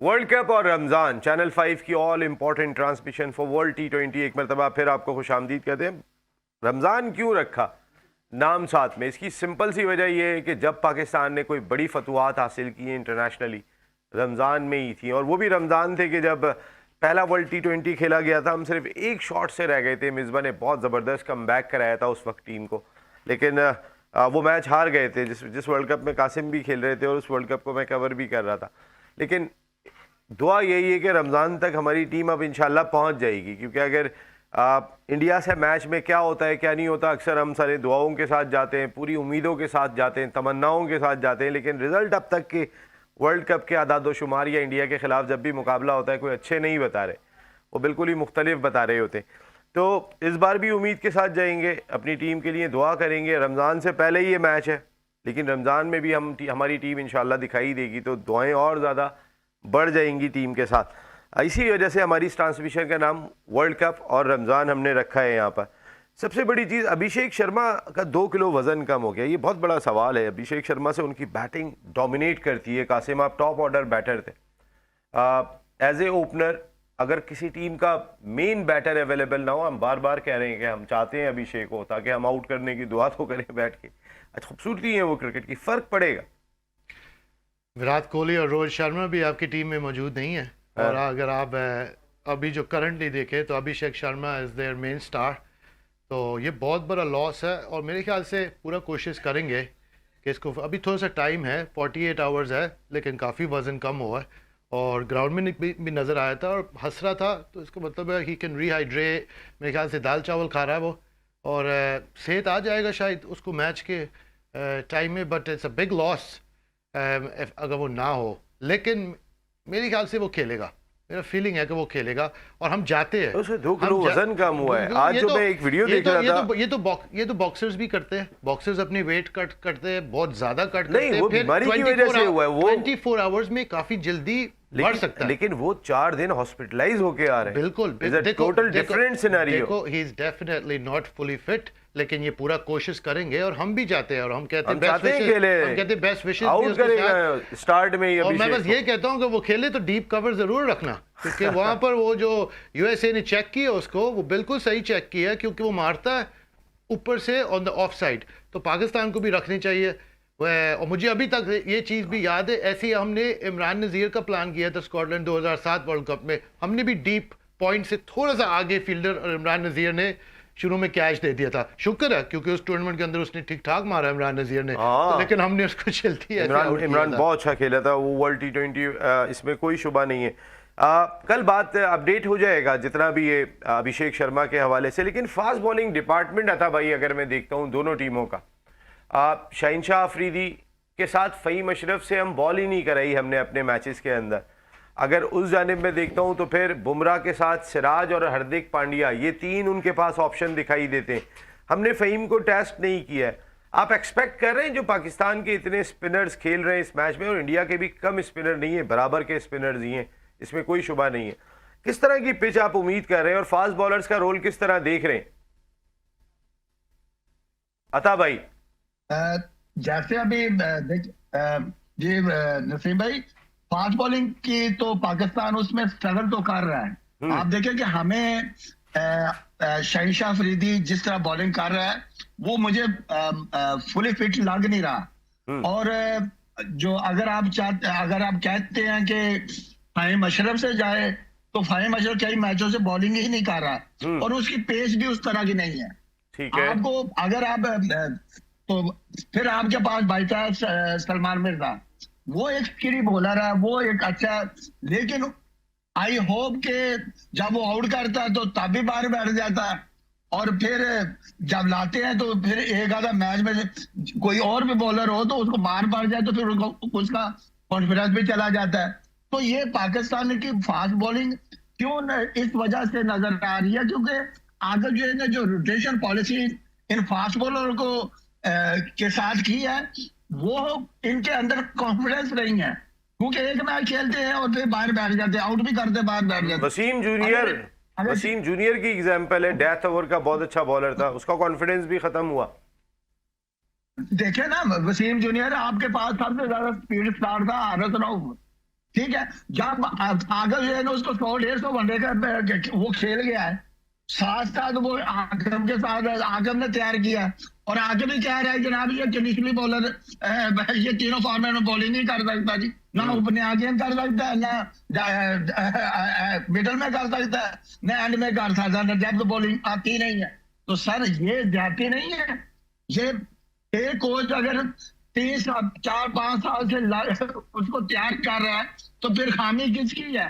World cup और Ramzan channel 5 की all important transmission for world T20 एक मरतबा फिर आपको खुशामदीद कहते हैं। रमज़ान क्यों रखा नाम साथ में? इसकी सिंपल सी वजह यह है कि जब पाकिस्तान ने कोई बड़ी फतवात हासिल की हैं इंटरनेशनली, रमज़ान में ही थी। और वो भी रमज़ान थे कि जब पहला वर्ल्ड T20 खेला गया था। हम सिर्फ एक शॉट से रह गए थे। मिसबा ने बहुत ज़बरदस्त कम बैक कराया था उस वक्त टीम को, लेकिन वो मैच हार गए थे जिस वर्ल्ड कप में कासिम भी खेल रहे थे और उस वर्ल्ड कप को मैं कवर भी कर रहा था। लेकिन दुआ यही है कि रमज़ान तक हमारी टीम अब इंशाल्लाह पहुंच जाएगी, क्योंकि अगर इंडिया से मैच में क्या होता है क्या नहीं होता, अक्सर हम सारे दुआओं के साथ जाते हैं, पूरी उम्मीदों के साथ जाते हैं, तमन्नाओं के साथ जाते हैं, लेकिन रिज़ल्ट अब तक के वर्ल्ड कप के आदाद शुमार या इंडिया के ख़िलाफ़ जब भी मुकाबला होता है कोई अच्छे नहीं बता रहे, वो बिल्कुल ही मुख्तलिफ बता रहे होते हैं। तो इस बार भी उम्मीद के साथ जाएंगे, अपनी टीम के लिए दुआ करेंगे। रमज़ान से पहले ही ये मैच है, लेकिन रमज़ान में भी हमारी टीम इंशाल्लाह दिखाई देगी, तो दुआएँ और ज़्यादा बढ़ जाएंगी टीम के साथ। इसी वजह से हमारी इस ट्रांसमिशन का नाम वर्ल्ड कप और रमज़ान हमने रखा है। यहाँ पर सबसे बड़ी चीज़, अभिषेक शर्मा का 2 किलो वज़न कम हो गया। ये बहुत बड़ा सवाल है। अभिषेक शर्मा से उनकी बैटिंग डोमिनेट करती है। कासिम, आप टॉप ऑर्डर बैटर थे, एज ए ओपनर अगर किसी टीम का मेन बैटर अवेलेबल ना हो, हम बार बार कह रहे हैं कि हम चाहते हैं अभिषेक हो ताकि हम आउट करने की दुआ तो करें बैठ के। अच्छा, खूबसूरती है वो क्रिकेट की, फ़र्क पड़ेगा। विराट कोहली और रोहित शर्मा भी आपकी टीम में मौजूद नहीं है, और अगर आप अभी जो करंटली देखें तो Abhishek Sharma is their main star, तो ये बहुत बड़ा लॉस है। और मेरे ख्याल से पूरा कोशिश करेंगे कि इसको, अभी थोड़ा सा टाइम है, 48 आवर्स है, लेकिन काफ़ी वज़न कम हुआ है और ग्राउंड में भी नज़र आया था और हंस रहा था, तो इसका मतलब है ही कैन रीहाइड्रेट। मेरे ख्याल से दाल चावल खा रहा है वो, और सेहत आ जाएगा शायद उसको मैच के टाइम में, but it's a big loss अगर वो ना हो। लेकिन मेरे ख्याल से वो खेलेगा, मेरा फीलिंग है कि वो खेलेगा और हम जाते हैं। उसे 2 किलो वजन कम हुआ है। आज जो मैं एक वीडियो देख रहा था, ये तो बॉक्सर्स भी करते हैं, बॉक्सर्स अपनी वेट कट करते हैं, बहुत ज्यादा कट करते हैं, वो बीमारी की वजह से हुआ है। वो 24 आवर्स में काफी जल्दी बढ़ सकता है, लेकिन वो 4 दिन हॉस्पिटलाइज होके आ रहे हैं। बिल्कुल टोटल डिफरेंट सिनेरियो। देखो, he is definitely not fully fit, लेकिन ये पूरा कोशिश करेंगे और हम भी जाते हैं और हम कहते हैं बेस्ट विशेस आउट करेगा स्टार्ट में ही। और मैं बस ये कहता हूं कि वो खेले तो डीप कवर जरूर रखना, क्योंकि वहां पर वो जो यूएसए ने चेक किया उसको, वो बिल्कुल सही चेक किया है, क्योंकि वो मारता है ऊपर से ऑन द ऑफ साइड, तो पाकिस्तान को भी रखनी चाहिए। और मुझे अभी तक ये चीज़ भी याद है, ऐसे ही हमने इमरान नज़ीर का प्लान किया था स्कॉटलैंड 2007 वर्ल्ड कप में, हमने भी डीप पॉइंट से थोड़ा सा आगे फील्डर और इमरान नज़ीर ने शुरू में कैच दे दिया था। शुक्र है क्योंकि उस टूर्नामेंट के अंदर उसने ठीक ठाक मारा इमरान नज़ीर ने, तो लेकिन हमने उसको चलती है। इमरान बहुत अच्छा खेला था वो वर्ल्ड T20, इसमें कोई शुबा नहीं है। कल बात अपडेट हो जाएगा जितना भी ये अभिषेक शर्मा के हवाले से। लेकिन फास्ट बॉलिंग डिपार्टमेंट आता भाई, अगर मैं देखता हूँ दोनों टीमों का, शाहिनशाह अफरीदी के साथ फ़हीम अशरफ से हम बॉल ही नहीं कराई हमने अपने मैचेस के अंदर। अगर उस जानिब में देखता हूं तो फिर बुमराह के साथ सिराज और हार्दिक पांड्या, ये 3 उनके पास ऑप्शन दिखाई देते हैं। हमने फ़हीम को टेस्ट नहीं किया है। आप एक्सपेक्ट कर रहे हैं जो पाकिस्तान के इतने स्पिनर्स खेल रहे हैं इस मैच में, और इंडिया के भी कम स्पिनर नहीं है, बराबर के स्पिनर्स ही हैं, इसमें कोई शुबा नहीं है। किस तरह की पिच आप उम्मीद कर रहे हैं और फास्ट बॉलर्स का रोल किस तरह देख रहे हैं अता भाई? जैसे अभी जी नसीम भाई, फास्ट बॉलिंग की तो पाकिस्तान उसमें स्ट्रगल तो कर रहा है। आप देखें कि हमें शहनशाह अफरीदी जिस तरह बॉलिंग कर रहा है वो मुझे फुली फिट लग नहीं रहा। और जो अगर आप कहते हैं कि फ़हीम अशरफ से जाए, तो फ़हीम अशरफ कई मैचों से बॉलिंग ही नहीं कर रहा और उसकी पेस भी उस तरह की नहीं है। ठीक है, आपको अगर आप तो फिर आपके पास बाई चांस सलमान मिर्जा, वो एक स्किली बॉलर है, वो एक अच्छा, लेकिन आई होप के जब वो आउट करता है तो तब भी बाहर बैठ जाता है, और फिर जब लाते हैं तो फिर एक आधा मैच में कोई और भी बॉलर हो तो उसको मार पड़ जाए तो फिर उसका कॉन्फिडेंस भी चला जाता है। तो ये पाकिस्तान की फास्ट बॉलिंग क्यों इस वजह से नजर आ रही है, क्योंकि आगे जो है जो rotation policy in fast bowler को के साथ की है, वो इनके अंदर कॉन्फिडेंस नहीं है, क्योंकि एक मैच खेलते हैं और फिर बाहर बैठ जाते हैं, आउट भी करते हैं, बाहर बैठ जाते हैं। वसीम जूनियर की एग्जांपल है, डेथ ओवर का बहुत अच्छा बॉलर था, उसका कॉन्फिडेंस भी खत्म हुआ। देखे ना, वसीम जूनियर आपके पास सबसे ज्यादा स्पीड स्टार था, हारिस रऊफ, ठीक है, जब आगम जो है ना उसको 100-150 वनडे का वो खेल गया है, साथ साथ वो आगम के साथ आगम ने तैयार किया, और आगम भी कह रहा है जनाब ये कंडीशनली बॉलर ये तीनों फॉर्मेट में बॉलिंग नहीं कर सकता जी, ना ओपनिंग कर सकता है, ना मिडल में कर सकता है, ना एंड में कर सकता है, ना डेप्थ बॉलिंग आती नहीं है। तो सर ये जाती नहीं है, ये एक कोच अगर 4-5 साल से उसको तैयार कर रहा है तो फिर खामी किसकी है?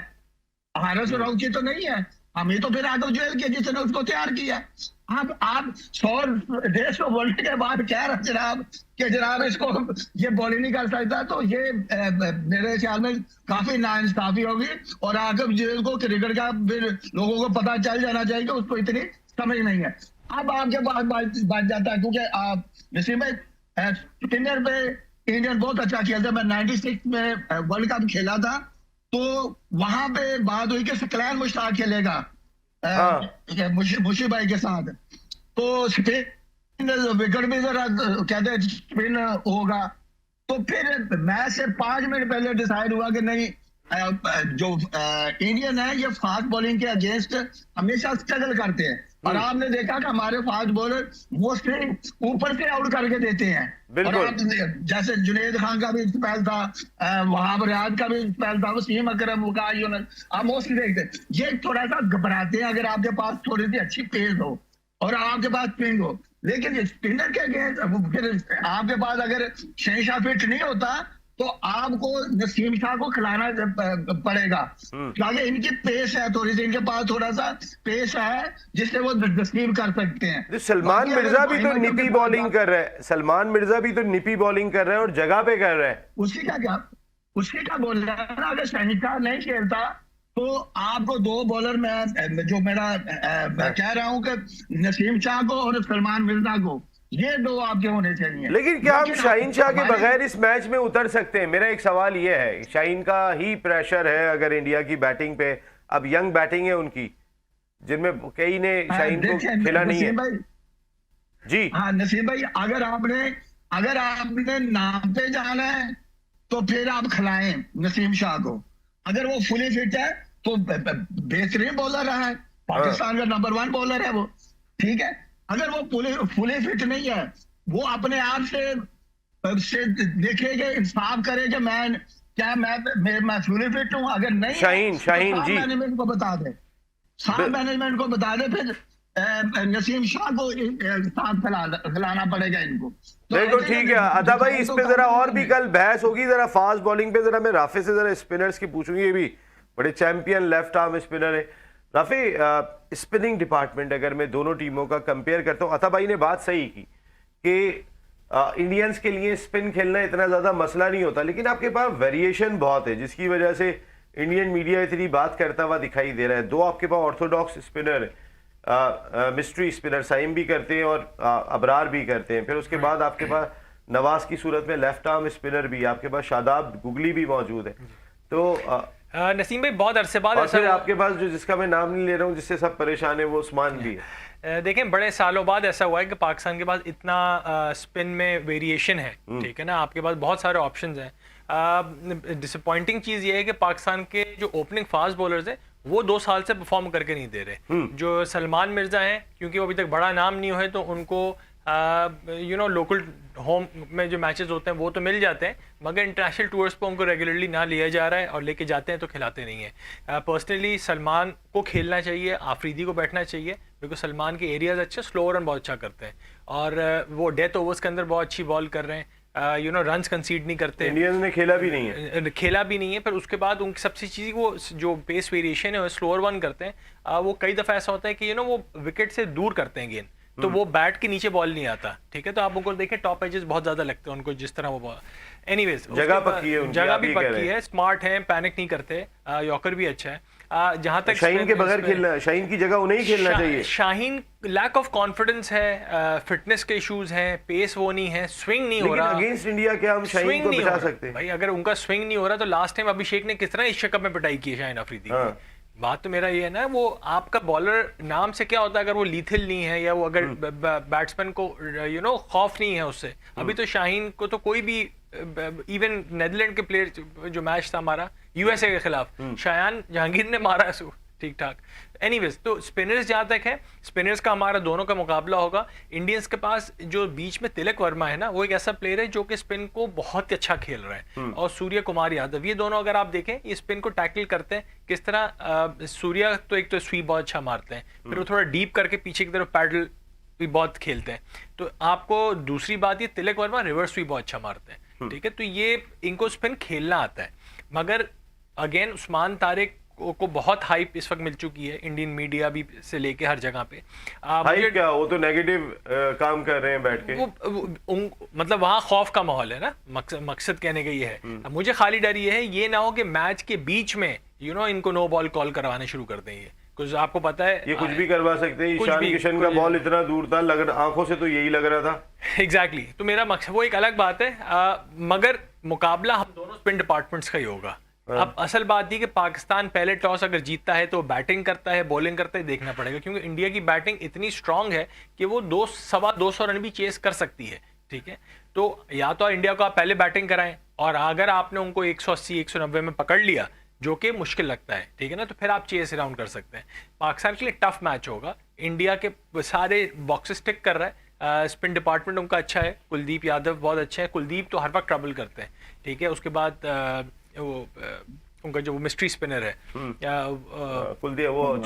हारिस राउत की तो नहीं है, हमें तो फिर आदम जोएल के जिसने उसको तैयार किया। अब आप 100-150 वर्ल्ड के बाद कह रहे जनाब कि जनाब इसको ये बॉलिंग नहीं कर सकता, तो ये मेरे ख्याल में काफी नाइंसाफी होगी, और आगम जोएल को क्रिकेट का फिर लोगों को पता चल जाना चाहिए कि उसको इतनी समझ नहीं है। अब आपके पास बात जाता है, क्योंकि आप नसीम भाई स्पिनर पे इंडियन बहुत अच्छा खेलता है। मैं 96 में वर्ल्ड कप खेला था, तो वहां पे बात हुई कि सकलैन मुश्ताक खेलेगा मुशी भाई के साथ, तो स्पिन विकेट भी जरा कहते हैं स्पिन होगा, तो फिर मैच से 5 मिनट पहले डिसाइड हुआ कि नहीं जो इंडियन है ये फास्ट बॉलिंग के अगेंस्ट हमेशा स्ट्रगल करते हैं, और आपने देखा कि हमारे फास्ट बॉलर मोस्टली ऊपर से आउट करके देते हैं। और आप जैसे जुनेद खान का भी स्पेल था, वहाब रियाज का भी स्पेल था, वसीम अकरम का आप मोस्टली देखते ये थोड़ा सा घबराते हैं अगर आपके पास थोड़ी सी अच्छी पेस हो और आपके पास स्पिन हो। लेकिन स्पिनर के अगेंस्ट फिर आपके पास अगर शहशाह फिट नहीं होता तो आपको नसीम शाह को खिलाना पड़ेगा, क्योंकि इनकी पेस है थोड़ी सी, इनके पास थोड़ा सा पेस है जिससे वो तस्लीम कर सकते हैं। सलमान मिर्जा भी तो निपी बॉलिंग कर रहा है, सलमान मिर्जा भी तो निपी बॉलिंग कर रहा है और जगह पे कर रहा है। उसकी क्या बोल रहा है ना, अगर शहशाह नहीं खेलता तो आपको 2 बॉलर में जो मैं कह रहा हूं कि नसीम शाह को और सलमान मिर्जा को, ये 2 आपके होने चाहिए। लेकिन क्या हम शाहीन शाह के बगैर इस मैच में उतर सकते हैं? मेरा एक सवाल ये है, शाहीन का ही प्रेशर है अगर इंडिया की बैटिंग पे, अब यंग बैटिंग है उनकी जिनमें कई ने शाहीन को खेला नहीं है जी। हाँ नसीम भाई, अगर आपने नाम पे जाना है तो फिर आप खिलाएं नसीम शाह को, अगर वो फुली फिट है तो बेहतरीन बॉलर है, पाकिस्तान का नंबर 1 बॉलर है वो, ठीक है। अगर वो फुली फिट नहीं है, वो अपने आप से देखेगा, इंसाफ करेगा मैं फुली फिट हूँ, अगर नहीं शाहीन जी मैनेजमेंट को बता दे, मैनेजमेंट को बता दे, फिर नसीम शाह को साथ खिलाना पड़ेगा इनको। देखो ठीक है अता भाई, इस पे जरा और भी कल बहस होगी, जरा फास्ट बॉलिंग पे जरा मैं राफे से जरा स्पिनर्स की पूछूंगी, ये भी बड़े चैंपियन लेफ्ट आर्म स्पिनर है। राफी, स्पिनिंग डिपार्टमेंट अगर मैं दोनों टीमों का कंपेयर करता हूँ, अता भाई ने बात सही की कि इंडियंस के लिए स्पिन खेलना इतना ज़्यादा मसला नहीं होता, लेकिन आपके पास वेरिएशन बहुत है जिसकी वजह से इंडियन मीडिया इतनी बात करता हुआ दिखाई दे रहा है। 2 आपके पास ऑर्थोडॉक्स स्पिनर है, मिस्ट्री स्पिनर साइम भी करते हैं और अबरार भी करते हैं, फिर उसके बाद आपके पास नवाज की सूरत में लेफ्ट आर्म स्पिनर भी, आपके पास शादाब गुगली भी मौजूद है। तो नसीम भाई बहुत अरसे बाद ऐसा आपके पास जो जिसका मैं नाम नहीं ले रहा हूँ जिससे सब परेशान है वो उस्मान भी है। देखें बड़े सालों बाद ऐसा हुआ है कि पाकिस्तान के पास इतना स्पिन में वेरिएशन है, ठीक है ना, आपके पास बहुत सारे ऑप्शंस हैं। डिसअपॉइंटिंग चीज़ ये है कि पाकिस्तान के जो ओपनिंग फास्ट बॉलर्स हैं वो 2 साल से परफॉर्म करके नहीं दे रहे। जो सलमान मिर्जा हैं, क्योंकि वो अभी तक बड़ा नाम नहीं हुआ है, तो उनको लोकल होम में जो मैचेस होते हैं वो तो मिल जाते हैं, मगर इंटरनेशनल टूर्स पर उनको रेगुलरली ना लिया जा रहा है, और लेके जाते हैं तो खिलाते नहीं हैं। पर्सनली सलमान को खेलना चाहिए, आफरीदी को बैठना चाहिए, बिकॉज सलमान के एरियाज अच्छे, स्लो रन बहुत अच्छा करते हैं, और वो डेथ ओवर्स के अंदर बहुत अच्छी बॉल कर रहे हैं, रन्स कंसीड नहीं करते। इंडियंस ने खेला भी नहीं है, फिर उसके बाद उनकी सबसे चीज़ वो जो पेस वेरिएशन है स्लोअर वन करते हैं, वो कई दफ़ा ऐसा होता है कि वो विकेट से दूर करते हैं गेंद, तो वो बैट के नीचे बॉल नहीं आता, ठीक है। तो आप उनको देखें टॉप एजेस बहुत ज्यादा लगते हैं उनको, जिस तरह वो एनीवेज जगह पक्की है, जगह भी पक्की है, स्मार्ट है, पैनिक नहीं करते, यॉर्कर भी अच्छा है। जहां तक शाहीन के बगैर खेलना, शाहीन की जगह उन्हें ही खेलना चाहिए। शाहीन लैक ऑफ कॉन्फिडेंस है, फिटनेस के इश्यूज हैं, पेस वो नहीं है, स्विंग नहीं हो रहा। अगेंस्ट इंडिया क्या हम शाहीन को बिठा सकते हैं? भाई अगर उनका स्विंग नहीं हो रहा तो लास्ट टाइम अभिषेक ने किस तरह एशिया कप में पिटाई की है शाहीन अफरीदी की। बात तो मेरा ये है ना, वो आपका बॉलर नाम से क्या होता है, अगर वो लीथल नहीं है या वो अगर बैट्समैन को खौफ नहीं है उससे। अभी तो शाहीन को तो कोई भी इवन नेदरलैंड के प्लेयर जो मैच था हमारा यूएसए के खिलाफ, शायान जहांगीर ने मारा है ठीक ठाक। एनीवेज, तो स्पिनर्स जहाँ तक है, स्पिनर्स का हमारा दोनों का मुकाबला होगा। इंडियंस के पास जो बीच में तिलक वर्मा है ना, वो एक ऐसा प्लेयर है जो कि स्पिन को बहुत ही अच्छा खेल रहा है, और सूर्य कुमार यादव, ये दोनों अगर आप देखें ये स्पिन को टैकल करते हैं किस तरह। सूर्य तो एक तो स्वीप बहुत अच्छा मारते हैं, फिर वो थोड़ा डीप करके पीछे की तरफ पैडल भी बहुत खेलते हैं। तो आपको दूसरी बात, ये तिलक वर्मा रिवर्स स्वीप बहुत अच्छा मारते हैं, ठीक है। तो ये इनको स्पिन खेलना आता है, मगर अगेन उस्मान तारिक को बहुत हाइप इस वक्त मिल चुकी है, इंडियन मीडिया भी से लेके हर जगह पे। हाइप क्या, वो तो नेगेटिव काम कर रहे हैं बैठ के। मतलब वहाँ खौफ का माहौल है ना, मकसद कहने का ये है। अब मुझे खाली डर ये है, ये ना हो कि मैच के बीच में इनको नो बॉल कॉल करवाने शुरू कर दें। ये कुछ आपको पता है, ये कुछ भी करवा सकते हैं। ईशान किशन का बॉल इतना दूर था, आंखों से तो यही लग रहा था। एग्जैक्टली तो मेरा मकसद वो एक अलग बात है, मगर मुकाबला हम दोनों स्पिन डिपार्टमेंट्स का ही होगा। अब असल बात थी कि पाकिस्तान पहले टॉस अगर जीतता है तो बैटिंग करता है बॉलिंग करता है, देखना पड़ेगा, क्योंकि इंडिया की बैटिंग इतनी स्ट्रांग है कि वो 200 रन भी चेस कर सकती है, ठीक है। तो या तो इंडिया को आप पहले बैटिंग कराएं, और अगर आपने उनको 180-190 में पकड़ लिया, जो कि मुश्किल लगता है, ठीक है ना, तो फिर आप चेस राउंड कर सकते हैं। पाकिस्तान के लिए टफ मैच होगा। इंडिया के सारे बॉक्सेस टिक कर रहा है, स्पिन डिपार्टमेंट उनका अच्छा है, कुलदीप यादव बहुत अच्छे हैं, कुलदीप तो हर वक्त ट्रबल करते हैं, ठीक है। उसके बाद वो उनका जो मिस्ट्री स्पिनर है कुलदीप, वो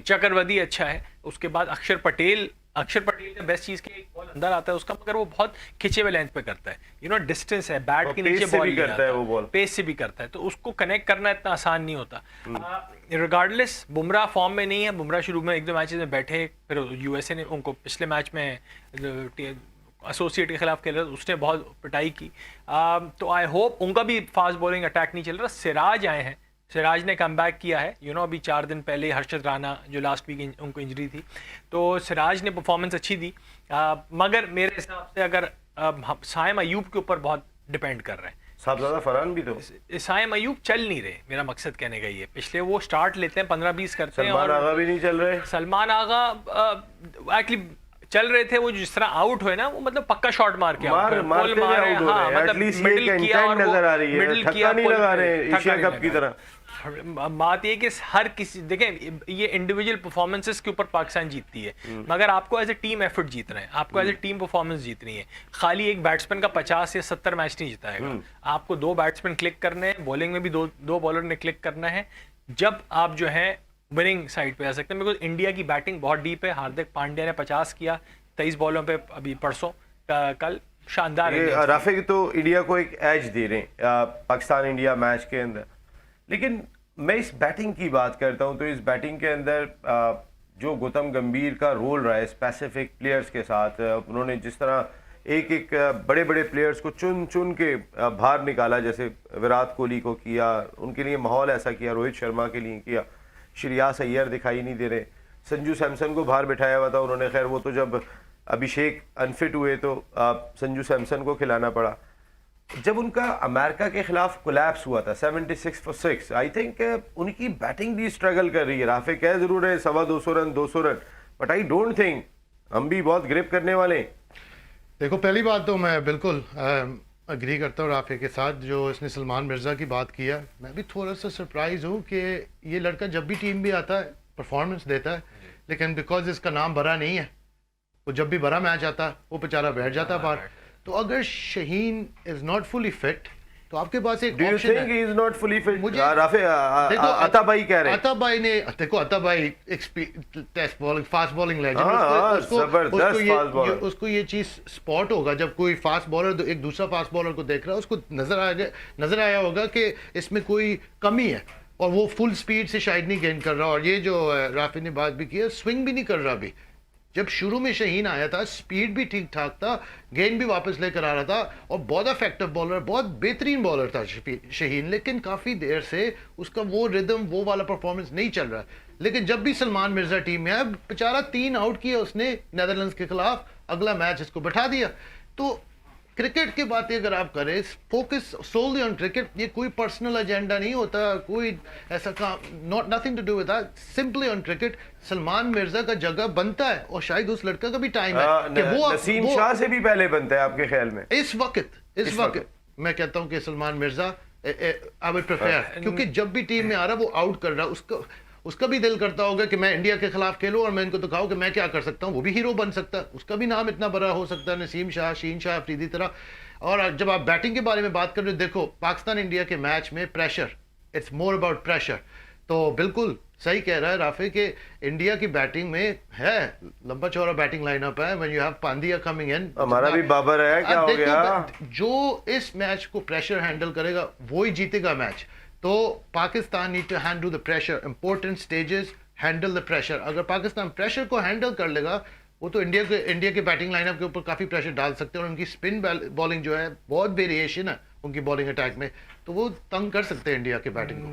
चक्रवर्ती अच्छा है। उसके बाद अक्षर पटेल का बेस्ट चीज की एक बॉल अंदर आता है उसका, मगर वो बहुत खिंचे हुए लेंथ पे करता है, डिस्टेंस है, बैट के नीचे बॉल करता है, वो बॉल पेस से भी करता है, तो उसको कनेक्ट करना इतना आसान नहीं होता। रिगार्डलेस बुमराह फॉर्म में नहीं है। बुमराह शुरू में 1-2 मैचेस में बैठे, फिर यूएसए ने उनको पिछले मैच में एसोसिएट के खिलाफ खेला, उसने बहुत पिटाई की। तो आई होप उनका भी फास्ट बॉलिंग अटैक नहीं चल रहा। सिराज आए हैं, सिराज ने कम बैक किया है, अभी 4 दिन पहले हर्षद राणा जो लास्ट वीक उनको इंजरी थी, तो सिराज ने परफॉर्मेंस अच्छी दी, मगर मेरे हिसाब से अगर साइम अयूब के ऊपर बहुत डिपेंड कर रहे हैं। साहबजादा फरहान भी तो, साइम अयूब चल नहीं रहे, मेरा मकसद कहने का ये। पिछले वो स्टार्ट लेते हैं 15-20 करते हैं, सलमान आगा भी नहीं चल रहे। सलमान आगा एक्चुअली चल रहे थे, वो जिस तरह आउट हुए ना, वो मतलब पक्का शॉट मार के आउट मिडल किया, नहीं लगा रहे एशिया कप की तरह। बात ये कि हर किसी, देखें, ये इंडिविजुअल परफॉर्मेंसेस के ऊपर पाकिस्तान जीतती है, मगर आपको एज ए टीम एफर्ट जीतना है, आपको एज ए टीम परफॉर्मेंस जीतनी है। खाली एक बैट्समैन का 50 या 70 मैच नहीं जिताएगा, आपको 2 बैट्समैन क्लिक करने हैं, बॉलिंग में भी दो बॉलर ने क्लिक करना है, जब आप जो है विनिंग साइड पे आ सकते हैं। बिकॉज इंडिया की बैटिंग बहुत डीप है। हार्दिक पांड्या ने 50 किया 23 बॉलों पे, अभी परसों कल शानदार है। राफिक तो इंडिया को एक एज दे रहे हैं पाकिस्तान इंडिया मैच के अंदर, लेकिन मैं इस बैटिंग की बात करता हूं तो इस बैटिंग के अंदर जो गौतम गंभीर का रोल रहा है स्पेसिफिक प्लेयर्स के साथ, उन्होंने जिस तरह एक बड़े बड़े प्लेयर्स को चुन चुन के बाहर निकाला, जैसे विराट कोहली को किया, उनके लिए माहौल ऐसा किया, रोहित शर्मा के लिए किया, श्रेयस अय्यर दिखाई नहीं दे रहे, संजू सैमसन को बाहर बिठाया हुआ था उन्होंने, खैर वो तो जब अभिषेक अनफिट हुए तो संजू सैमसन को खिलाना पड़ा। जब उनका अमेरिका के खिलाफ कोलैप्स हुआ था 76 for 6, आई थिंक उनकी बैटिंग भी स्ट्रगल कर रही है। राफिक कह जरूर है 250 run 200 run, but I don't think हम भी बहुत ग्रिप करने वाले हैं। देखो, पहली बात तो मैं बिल्कुल अग्री करता हूँ राफिक के साथ, जो इसने सलमान मिर्ज़ा की बात किया। मैं भी थोड़ा सा सरप्राइज हूँ कि ये लड़का जब भी टीम भी आता है परफॉर्मेंस देता है, लेकिन बिकॉज इसका नाम बड़ा नहीं है, वो जब भी बड़ा मैच आता है वो बेचारा बैठ जाता है बाहर। तो अगर Shaheen is not fully fit तो आपके पास एक ऑप्शन है। he is not fully fit? मुझे देखो अता भाई कह रहे हैं, अता भाई ने, देखो अता भाई test bowling fast bowling legend, उसको ये चीज स्पॉट होगा जब कोई फास्ट बॉलर एक दूसरा फास्ट बॉलर को देख रहा है, उसको नजर आया होगा कि इसमें कोई कमी है, और वो फुल स्पीड से शायद नहीं गेंद कर रहा। और ये जो राफी ने बात भी की, स्विंग भी नहीं कर रहा अभी। जब शुरू में शहीन आया था स्पीड भी ठीक ठाक था, गेंद भी वापस लेकर आ रहा था, और बहुत इफेक्टिव बॉलर, बहुत बेहतरीन बॉलर था शहीन, लेकिन काफ़ी देर से उसका वो रिदम, वो वाला परफॉर्मेंस नहीं चल रहा। लेकिन जब भी सलमान मिर्ज़ा टीम में है, बेचारा 3 आउट किया उसने नेदरलैंड्स के खिलाफ, अगला मैच इसको बैठा दिया। तो क्रिकेट की बातें अगर आप करें, फोकस सोलली ऑन क्रिकेट, ये कोई पर्सनल एजेंडा नहीं होता, कोई ऐसा काम, nothing to do with that, simply on cricket. Salman Mirza का जगह बनता है, और शायद उस लड़का का भी टाइम है कि वो नसीम शाह से भी पहले बनता है आपके ख्याल में? इस वक्त मैं कहता हूँ कि Salman Mirza I would prefer, क्योंकि जब भी टीम में आ रहा वो आउट कर रहा, उसका भी दिल करता होगा कि मैं इंडिया के खिलाफ खेलूं और मैं इनको दिखाऊं कि मैं क्या कर सकता हूं। वो भी हीरो बन सकता है, उसका भी नाम इतना बड़ा हो सकता है, नसीम शाह, शीन शाह अफरीदी तरह। और जब आप बैटिंग के बारे में बात कर रहे हो, देखो पाकिस्तान इंडिया के मैच में pressure, it's more about pressure. तो बिल्कुल सही कह रहा है राफे कि इंडिया की बैटिंग में है लंबा चौड़ा बैटिंग लाइनअप है। When you have Pandya coming in, हमारा भी बाबर है, क्या हो गया? जो इस मैच को प्रेशर हैंडल करेगा वो ही जीतेगा मैच। तो Pakistan need to handle the pressure, important stages, handle the pressure. अगर पाकिस्तान प्रेशर को हैंडल कर लेगा, वो तो इंडिया के बैटिंग लाइनअप के ऊपर काफी प्रेशर डाल सकते हैं। और उनकी स्पिन बॉलिंग जो है बहुत वेरिएशन है उनकी बॉलिंग अटैक में, तो वो तंग कर सकते हैं इंडिया के बैटिंग को।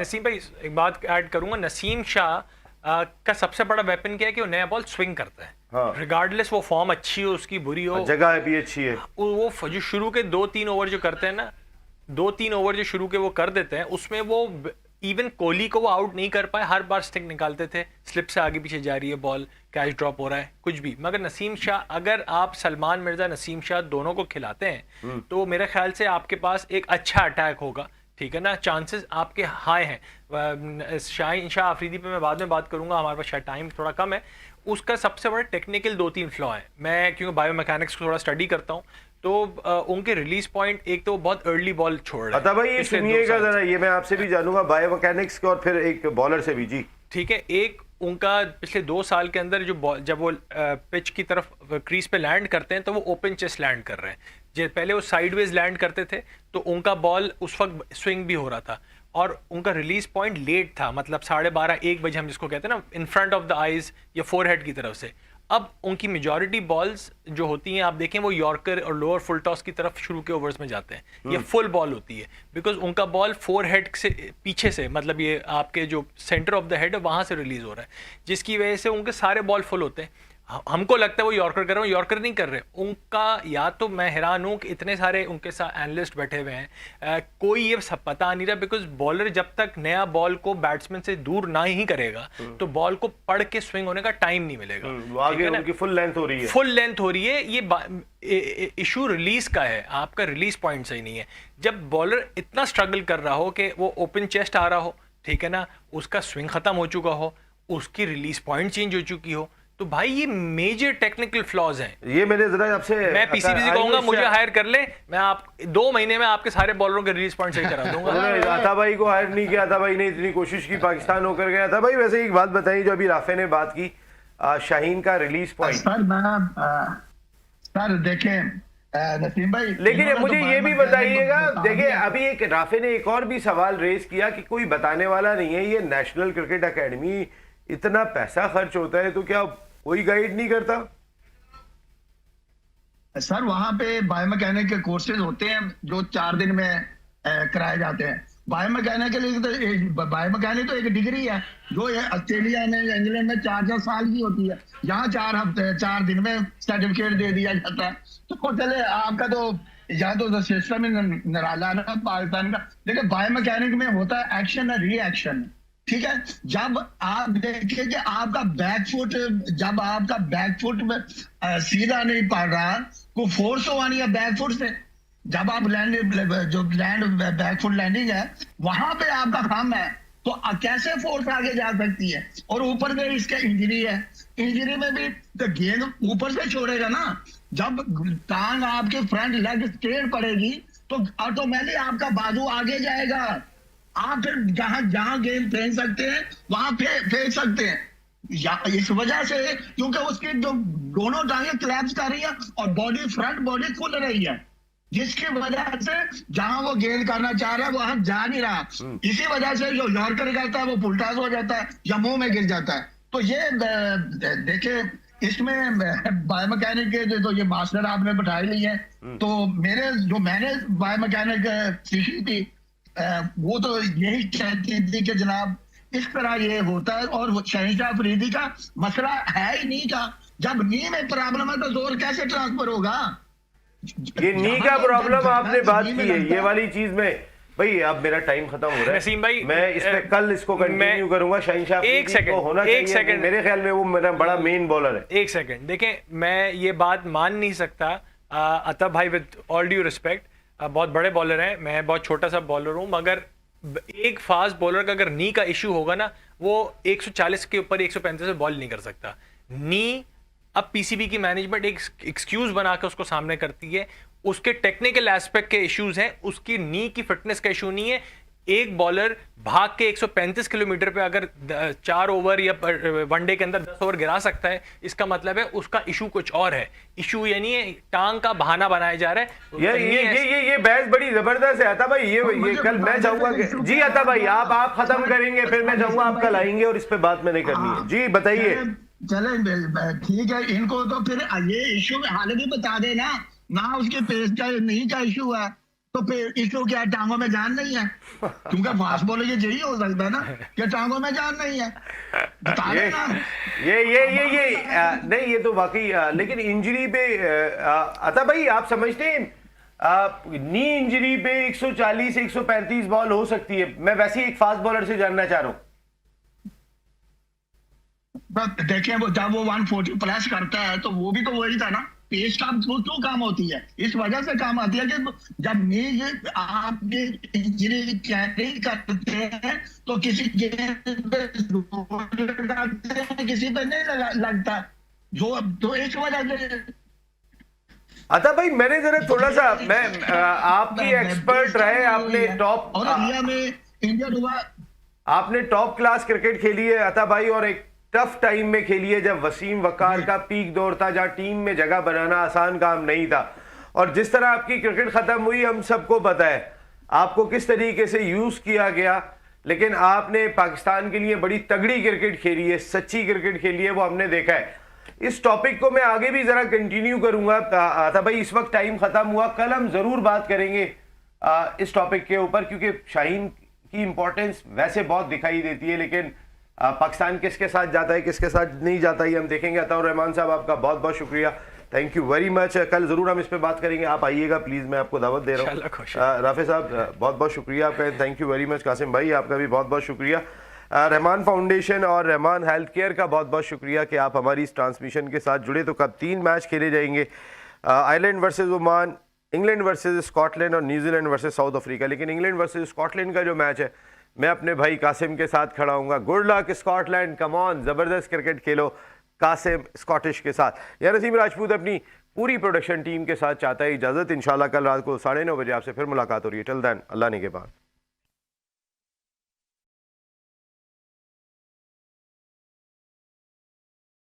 नसीम भाई एक बात ऐड करूंगा, नसीम शाह का सबसे बड़ा वेपन क्या है कि वो नया बॉल स्विंग करता है। हाँ। रिगार्डलेस वो फॉर्म अच्छी हो उसकी बुरी हो, जगह भी अच्छी है, वो जो शुरू के 2-3 ओवर जो करते हैं ना, 2-3 ओवर जो शुरू के वो कर देते हैं, उसमें वो इवन कोहली को वो आउट नहीं कर पाए। हर बार स्टिक निकालते थे, स्लिप से आगे पीछे जा रही है बॉल, कैच ड्रॉप हो रहा है, कुछ भी। मगर नसीम शाह, अगर आप सलमान मिर्जा नसीम शाह दोनों को खिलाते हैं तो मेरे ख्याल से आपके पास एक अच्छा अटैक होगा, ठीक है ना, चांसेस आपके हाई हैं। शाहीन शाह अफरीदी पे मैं बाद में बात करूंगा, हमारे पास शायद टाइम थोड़ा कम है। उसका सबसे बड़ा टेक्निकल 2-3 फ्लॉ है। मैं क्योंकि बायो मैकेनिक्स को थोड़ा स्टडी करता हूँ, तो उनके रिलीज पॉइंट, एक तो बहुत अर्ली बॉल छोड़ रहे हैं। अता भाई ये सुनिएगा जरा, ये मैं आपसे भी जानूंगा बायो मैकेनिक्स और फिर एक बॉलर से भी जी। ठीक है, एक उनका पिछले 2 साल के अंदर जो जब वो पिच की तरफ क्रीज पे लैंड करते हैं तो वो ओपन चेस्ट लैंड कर रहे हैं। पहले वो साइडवेज लैंड करते थे तो उनका बॉल उस वक्त स्विंग भी हो रहा था और उनका रिलीज पॉइंट लेट था, मतलब 12:30-1 बजे हम जिसको कहते हैं ना, in front of the eyes या फोरहेड की तरफ से। अब उनकी मेजॉरिटी बॉल्स जो होती हैं आप देखें वो यॉर्कर और लोअर फुल टॉस की तरफ शुरू के ओवर्स में जाते हैं। ये फुल बॉल होती है बिकॉज उनका बॉल फोरहेड से पीछे से, मतलब ये आपके जो सेंटर ऑफ द हेड है वहां से रिलीज हो रहा है, जिसकी वजह से उनके सारे बॉल फुल होते हैं। हमको लगता है वो यॉर्कर कर रहे हैं, यॉर्कर नहीं कर रहे उनका। या तो मैं हैरान हूं कि इतने सारे उनके साथ एनालिस्ट बैठे हुए हैं, कोई ये सब पता नहीं रहा। बिकॉज बॉलर जब तक नया बॉल को बैट्समैन से दूर ना ही करेगा तो बॉल को पढ़ के स्विंग होने का टाइम नहीं मिलेगा। आगे उनकी फुल लेंथ हो रही है, फुल लेंथ हो रही है। ये इशू रिलीज का है, आपका रिलीज पॉइंट सही नहीं है। जब बॉलर इतना स्ट्रगल कर रहा हो कि वो ओपन चेस्ट आ रहा हो, ठीक है ना, उसका स्विंग खत्म हो चुका हो, उसकी रिलीज पॉइंट चेंज हो चुकी हो, तो भाई ये मेजर टेक्निकल फ्लॉज हैं। ये मैंने जरा आपसे, मैं पीसीबी कहूंगा मुझे हायर कर ले, मैं आप 2 महीने में आपके सारे बॉलरों के रिलीज पॉइंट सही करा दूंगा। अता भाई को हायर नहीं किया, अता भाई ने इतनी कोशिश की, पाकिस्तान होकर गया था। भाई वैसे एक बात बताइए, जो अभी राफे ने बात की शाहीन का रिलीज पॉइंट, सर देखें नसीम भाई, लेकिन मुझे ये भी बताइएगा, देखिए अभी एक राफे ने एक और भी सवाल रेज किया कि कोई बताने वाला नहीं है, ये नेशनल क्रिकेट एकेडमी इतना पैसा खर्च होता है तो क्या कोई गाइड नहीं करता? सर वहां पे बायोमैकेनिक के कोर्सेज होते हैं जो 4 दिन में कराए जाते हैं। बायोमैकेनिक के लिए तो बायोमैकेनिक तो एक डिग्री है जो ऑस्ट्रेलिया में या इंग्लैंड में 4 साल की होती है, यहाँ 4 दिन में सर्टिफिकेट दे दिया जाता है। तो चले आपका तो यहाँ तो सिस्टम ही निराला ना पाकिस्तान का। देखिए बायोमैकेनिक में होता है एक्शन और रिएक्शन, ठीक है। जब आप देखिए कि आपका बैकफुट, जब आपका बैकफुट में सीधा नहीं पड़ रहा, को फोर्स तो आनी है बैकफुट से। जब आप बैकफुट लैंडिंग है वहां पे आपका काम है, तो कैसे फोर्स आगे जा सकती है? और ऊपर से इसका इंजरी है, इंजरी में भी तो गेंद ऊपर से छोड़ेगा ना। जब टांग आपके फ्रंट लेग स्ट्रेट पड़ेगी तो ऑटोमेटिक आपका बाजू आगे जाएगा, आप फिर जहां गेंद फेंक सकते हैं वहां फेंक सकते हैं। इस वजह से क्योंकि उसकी जो दोनों टांगें क्लैप्स कर रही है और फ्रंट बॉडी खुल रही है, जिसकी वजह से जहां वो गेंद करना चाह रहा है वहां जा नहीं रहा। इसी वजह से जो यॉर्कर करता है वो पुलटास हो जाता है या मुंह में गिर जाता है। तो ये देखिए इसमें बायोमैकेनिक के तो ये मास्टर आपने बैठाई ली है, तो मैंने बायोमैकेनिक सीखी थी वो तो यही कहती थी कि जनाब इस तरह ये होता है। और शाहीन शाह अफरीदी का मसला है ही नी का। जब नी में प्रॉब्लम है तो जोर कैसे ट्रांसफर होगा? ये नी का प्रॉब्लम आपने बात की है, ये वाली चीज में भाई अब मेरा टाइम खत्म हो रहा है नसीम भाई, मैं इस पे कल इसको कंटिन्यू करूंगा। शाहीन शाह अफरीदी को होना चाहिए, मेरे ख्याल में वो मेरा बड़ा मेन बॉलर है। 1 सेकंड देखें, मैं ये बात मान नहीं सकता अतब भाई, विद ऑल ड्यू रिस्पेक्ट, बहुत बड़े बॉलर हैं, मैं बहुत छोटा सा बॉलर हूँ, मगर एक फास्ट बॉलर का अगर नी का इशू होगा ना, वो 140 के ऊपर 135 में बॉल नहीं कर सकता। नी अब पीसीबी की मैनेजमेंट एक एक्सक्यूज बना के उसको सामने करती है, उसके टेक्निकल एस्पेक्ट के इश्यूज हैं, उसकी नी की फिटनेस का इशू नहीं है। एक बॉलर भाग के 135 किलोमीटर पे अगर 4 ओवर या वनडे के अंदर 10 ओवर गिरा सकता है, इसका मतलब है उसका इशू कुछ और है। इशू ये नहीं है टांग का बहाना बनाया जा रहा है। ये बहस बड़ी जबरदस्त है अता भाई। ये कल मैं चाहूंगा कि जी अता भाई आप खत्म करेंगे, फिर मैं चाहूंगा आप कल आएंगे और इस पे बात मैंने करनी है। जी बताइए। चले ठीक है, इनको तो फिर ये इशू हाल भी बता दे ना उसके पेस का नहीं का इशू है, तो फिर इशू क्या टांगों में जान नहीं है? क्योंकि फास्ट बॉलर ये यही हो सकता है ना कि टांगों में जान नहीं है, बता देना। नहीं ये तो वाकई, लेकिन इंजरी पे अता भाई आप समझते हैं नी इंजरी पे 140 135 बॉल हो सकती है? मैं वैसे ही एक फास्ट बॉलर से जानना चाह रहा हूँ। देखिए वो जब वो 140 प्लस करता है तो वो भी तो वही था ना, पेस का क्यों काम होती है? इस वजह से काम आती है कि जब नी आपकी इंजरी कैरी करते हैं तो किसी किसी पे नहीं लगता, जो तो इस वजह से। अच्छा भाई मैंने जरा थोड़ा सा आपकी एक्सपर्ट रहे, आपने टॉप और इंडिया में इंडिया आपने टॉप क्लास क्रिकेट खेली है अता भाई, और एक टफ टाइम में खेली है जब वसीम वकार का पीक दौर था, जहां टीम में जगह बनाना आसान काम नहीं था। और जिस तरह आपकी क्रिकेट खत्म हुई हम सबको पता है, आपको किस तरीके से यूज किया गया, लेकिन आपने पाकिस्तान के लिए बड़ी तगड़ी क्रिकेट खेली है, सच्ची क्रिकेट खेली है, वो हमने देखा है। इस टॉपिक को मैं आगे भी जरा कंटिन्यू करूंगा अता भाई। इस वक्त टाइम खत्म हुआ, कल हम जरूर बात करेंगे इस टॉपिक के ऊपर, क्योंकि शाहीन की इंपॉर्टेंस वैसे बहुत दिखाई देती है, लेकिन पाकिस्तान किसके साथ जाता है किसके साथ नहीं जाता है हम देखेंगे। अताउर रहमान साहब आपका बहुत बहुत शुक्रिया, थैंक यू वेरी मच। कल जरूर हम इस पे बात करेंगे, आप आइएगा प्लीज, मैं आपको दावत दे रहा हूँ। राफे साहब बहुत बहुत शुक्रिया आपका, thank you very much. Qasim भाई आपका भी बहुत बहुत शुक्रिया। रहमान फाउंडेशन और रहमान हेल्थ केयर का बहुत बहुत शुक्रिया कि आप हमारी इस ट्रांसमिशन के साथ जुड़े। तो कब 3 मैच खेले जाएंगे, Ireland versus Oman, England versus Scotland और न्यूजीलैंड वर्सेस साउथ अफ्रीका। लेकिन इंग्लैंड वर्सेस स्कॉटलैंड का जो मैच है मैं अपने भाई कासिम के साथ खड़ा हूँगा। Good luck Scotland, come on, जबरदस्त क्रिकेट खेलो कासिम स्कॉटिश के साथ। या नसीम राजपूत अपनी पूरी प्रोडक्शन टीम के साथ चाहता है इजाज़त। इंशाल्लाह कल रात को 9:30 बजे आपसे फिर मुलाकात हो रही है। टिल देन अल्लाह ने के बाद।